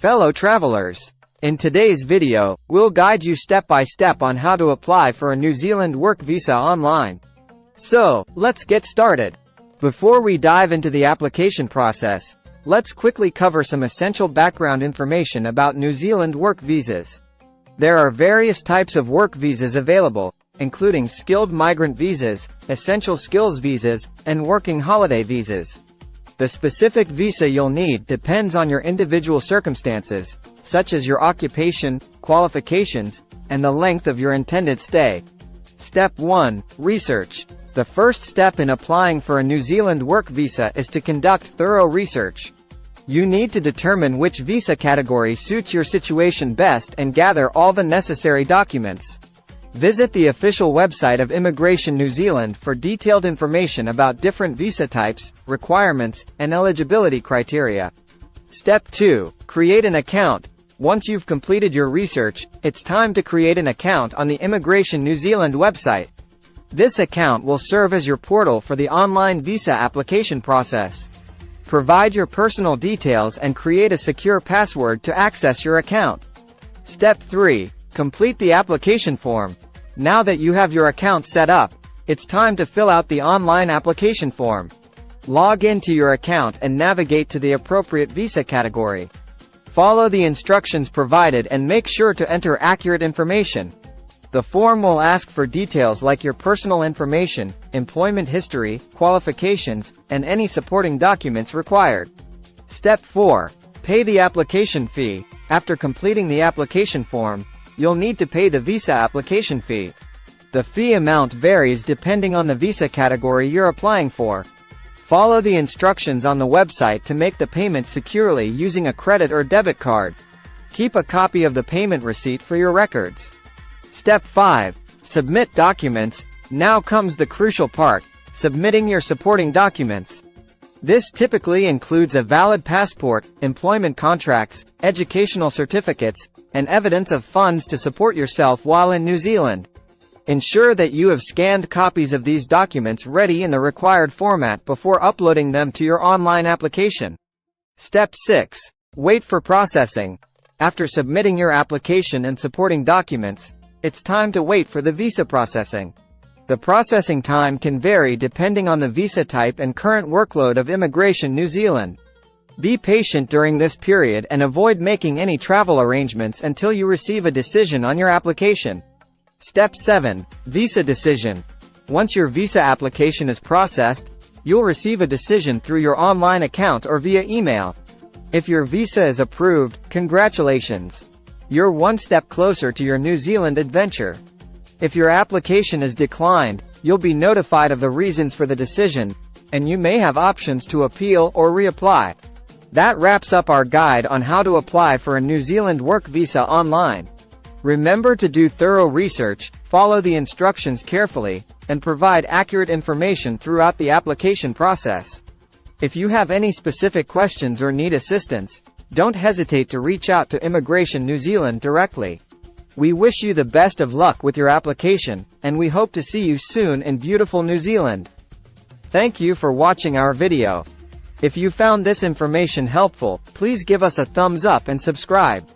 Fellow travelers, in today's video, we'll guide you step by step on how to apply for a New Zealand work visa online. So, let's get started. Before we dive into the application process, let's quickly cover some essential background information about New Zealand work visas. There are various types of work visas available, including skilled migrant visas, essential skills visas, and working holiday visas. The specific visa you'll need depends on your individual circumstances, such as your occupation, qualifications, and the length of your intended stay. Step 1. Research. The first step in applying for a New Zealand work visa is to conduct thorough research. You need to determine which visa category suits your situation best and gather all the necessary documents. Visit the official website of Immigration New Zealand for detailed information about different visa types, requirements, and eligibility criteria. Step 2. Create an account. Once you've completed your research, it's time to create an account on the Immigration New Zealand website. This account will serve as your portal for the online visa application process. Provide your personal details and create a secure password to access your account. Step 3. Complete the application form. Now that you have your account set up, it's time to fill out the online application form. Log into your account and navigate to the appropriate visa category. Follow the instructions provided and make sure to enter accurate information. The form will ask for details like your personal information, employment history, qualifications, and any supporting documents required. Step 4. Pay the application fee. After completing the application form, you'll need to pay the visa application fee. The fee amount varies depending on the visa category you're applying for. Follow the instructions on the website to make the payment securely using a credit or debit card. Keep a copy of the payment receipt for your records. Step 5. Submit documents. Now comes the crucial part, submitting your supporting documents. This typically includes a valid passport, employment contracts, educational certificates, and evidence of funds to support yourself while in New Zealand. Ensure that you have scanned copies of these documents ready in the required format before uploading them to your online application. Step 6. Wait for processing. After submitting your application and supporting documents, it's time to wait for the visa processing. The processing time can vary depending on the visa type and current workload of Immigration New Zealand. Be patient during this period and avoid making any travel arrangements until you receive a decision on your application. Step 7. Visa decision. Once your visa application is processed, you'll receive a decision through your online account or via email. If your visa is approved, congratulations! You're one step closer to your New Zealand adventure. If your application is declined, you'll be notified of the reasons for the decision, and you may have options to appeal or reapply. That wraps up our guide on how to apply for a New Zealand work visa online. Remember to do thorough research, follow the instructions carefully, and provide accurate information throughout the application process. If you have any specific questions or need assistance, don't hesitate to reach out to Immigration New Zealand directly. We wish you the best of luck with your application, and we hope to see you soon in beautiful New Zealand. Thank you for watching our video. If you found this information helpful, please give us a thumbs up and subscribe.